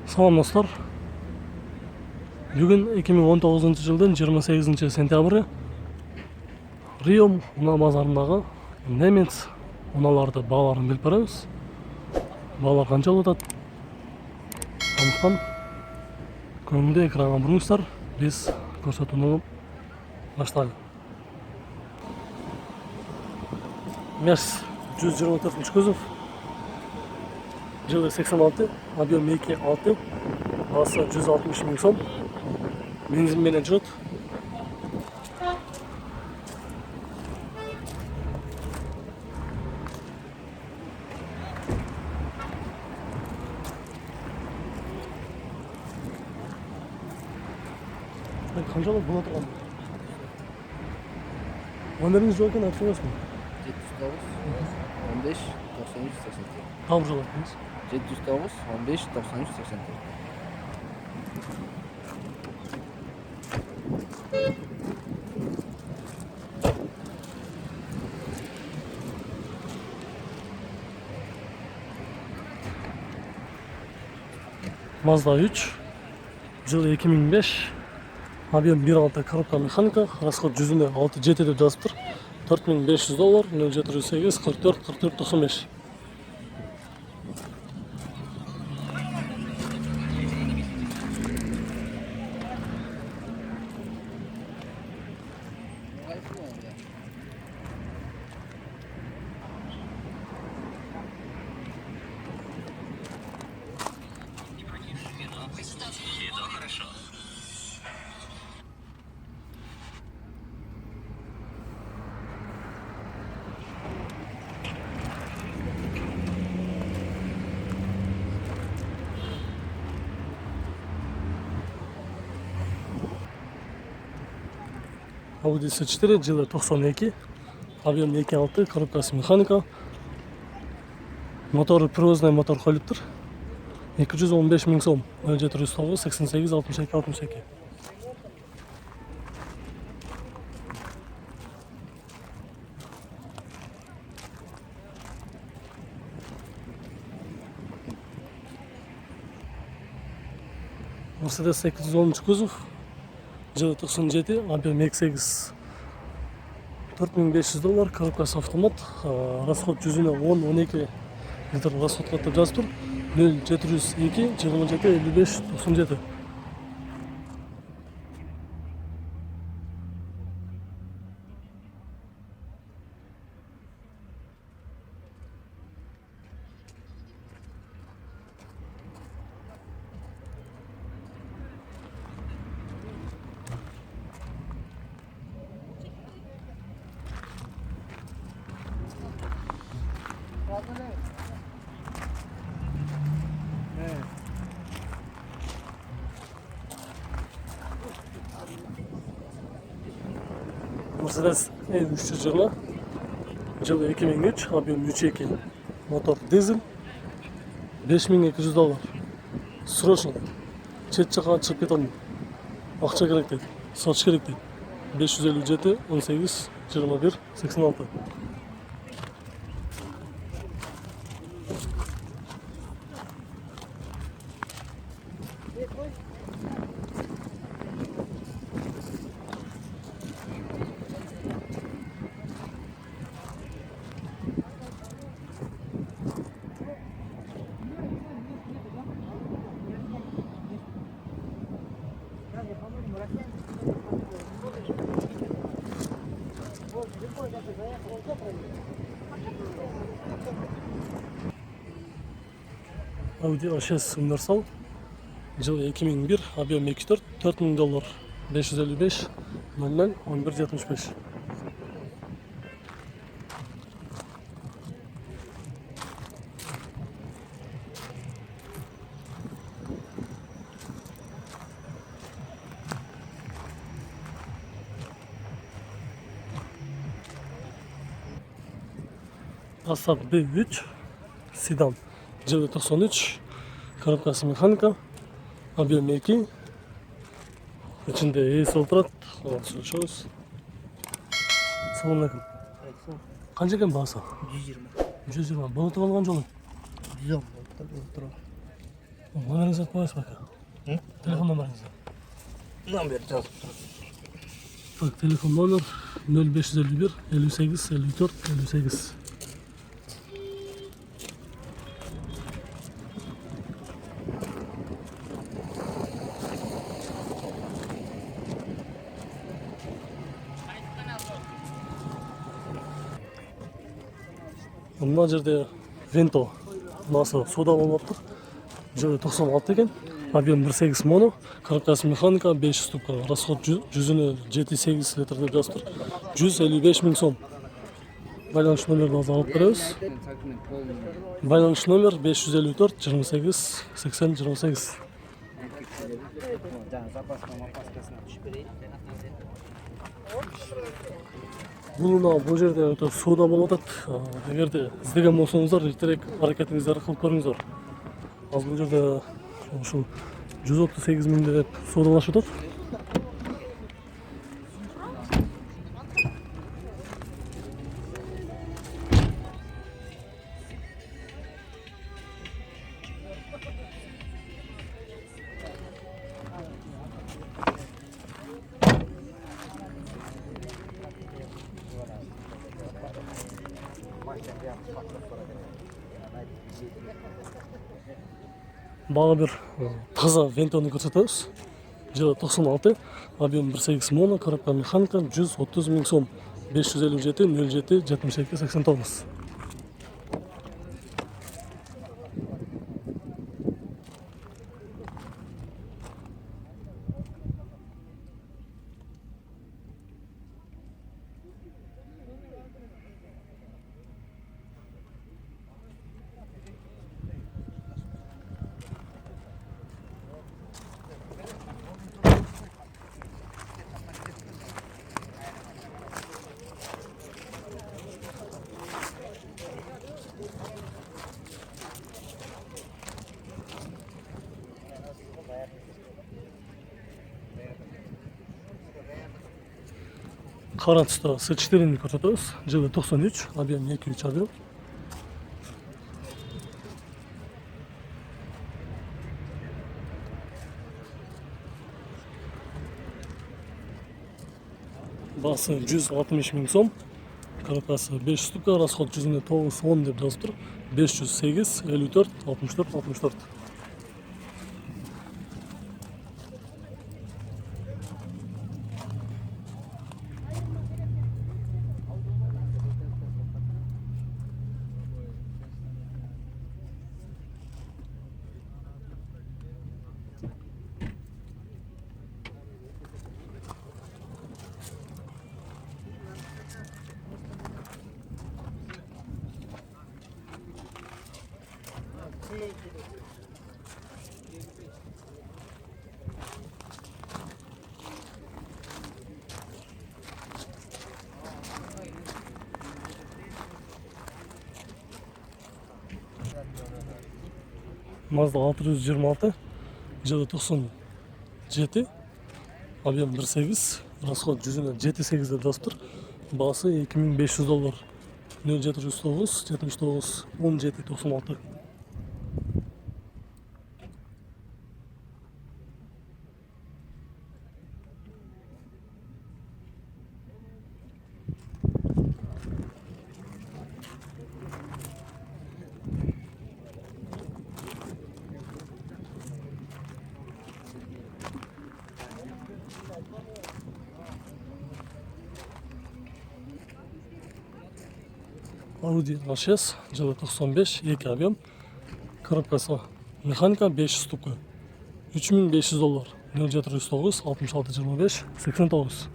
Салам достар. Бүгін 2019 жылдың 28 сентябрі Рио мұна базарындағы немец мұналарды бағаларын біліп барамыз. Бағалар қанша болады? Сондықтан көңілді экранға бұрыңыздар, біз көрсетуді баштайық. Мерс 124 кузов, жылы 86, объем 2.6, басы 160 мың сом, бензинменен жүреді. Қанша бола тұрған? Өміріңіз жоқ екен, айтып жүресің? 709, 15, 93, 84. Тауып жалаттыңыз? 709, 15, 93, 84. Mazda 3, жылы 2005, объем 1.6 коробка механика, расход жүзіне 6.7 деп жазып тұр. $4500, 0708, 44, 44, 95. Audi S4, жылы 92, объем 2.6, коробкасы механика, моторы привозной мотор қойылып тұр. 215 мың сом, 0709, 88, 62, 62. Mercedes 810 кузов, жылы 97, объем 2.8, $4500, коробкасы автомат, расход жүзіне 10-12 литр расходқа деп жазып тұр. 0702, 27, 55, 97. Mercedes E320, жылы 2003, объем 3.2, мотор дизель, $5200. Срочно. Шет жаққа шығып кете алмайды. Ақша керек дейді, сатыш керек дейді. 557, 18, 21, 86. Audi A6 универсал, жылы 2001, объем 2.4, $4000, 555, 00, 1175. Passat B3, седан, жылы 93, коробкасы механика, объем 2, içinde ES отырады. Слушаюсь. Салам алейкум. Қанша екен бағасы? 120. 120. Бұны тұр алған жолы? 110 болып тұр. Номеріңізді айтып қойыңыз бака. Телефон номеріңізді. Номер жазып тұр. Так, телефон номер 0551 58 54 58. Мына жерде Венто мынасы сода болып тұр. Жөні 96 екен. Объем 1.8 моно, коробкасы механика 500 штука. Расход жүзіні 7-8 литр деп жазып тұр. 155 000 сом. Байланыш номерді алып береміз. Байланыш номер 554 28 80 28. Бұл жерде сода болып атады. Егерде іздеген болсаңыздар, ертерек әрекетіңіздерді қылып көріңіздер. Ал бұл жерде 138 000 деп содалашып жатады. Бағы бір таза Вентоны көрсетеміз. Жылы 96, объем 1.8 моно, коробка механика 130 000 сом. 557 07 72 89. Қара түсті С4-ні көрсетеміз. Жылы 93, объем 2-3 объем. Басы 160 000 сом. Коробкасы 5 штука, расход жүзіне 9-10 деп жазып тұр. 508 54 64 64. Mazda 626, жылы 97, объем 1.8, расход жүзіне 7-8 деп жазып тұр. Басы $2500. 0709 79 17 96. Audi A6, жылы 95, 2 объем, коробкасы механика 500 штука, $3500, 0709 66 25 89.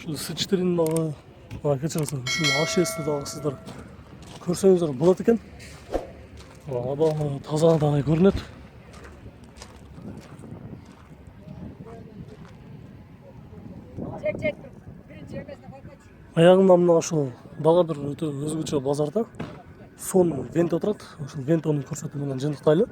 Şu S4'nin bağı, kechirasiz, shu A6'ni dag'isizlar. көрсеңіздер болады екен. Аба таза дағай көрінеді. Аяғымда мына ушул дагы бир өтө өзгөчө базарда сон вента турат. Ушул вентаны көрсөтүп менен жыйынтыктайлы.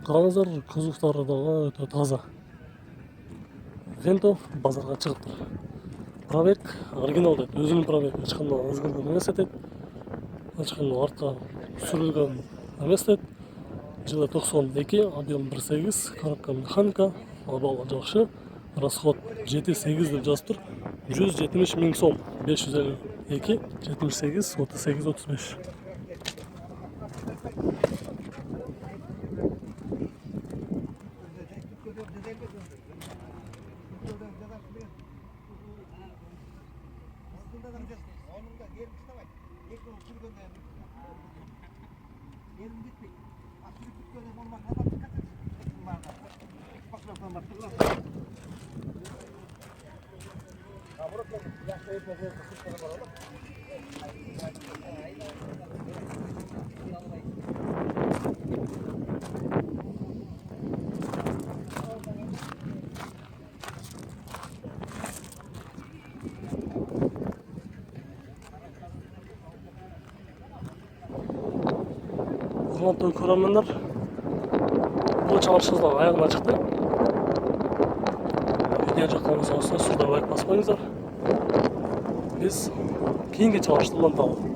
Караңыздар, кузовдары дагы өтө таза. Венто базарга чыгыптыр. Пробег оригинал дейт. Өзүнүн пробеги эч кандай өзгөргөн эмес дейт. Эч кандай артка сүрүлгөн эмес дейт. Жылы 92, объем 1.8, коробка механика, абалы жакшы. Расход 7-8 деп жазып тур. 170 миң сом. 552, 78, 38, 35. Урматтуу көрөрмөндөр, бул чыгарышыбыз аягына чыкты. Видео жактарыңызга болсо сузда лайк баспаңыздар. Биз кийинки чыгарышта уланталы.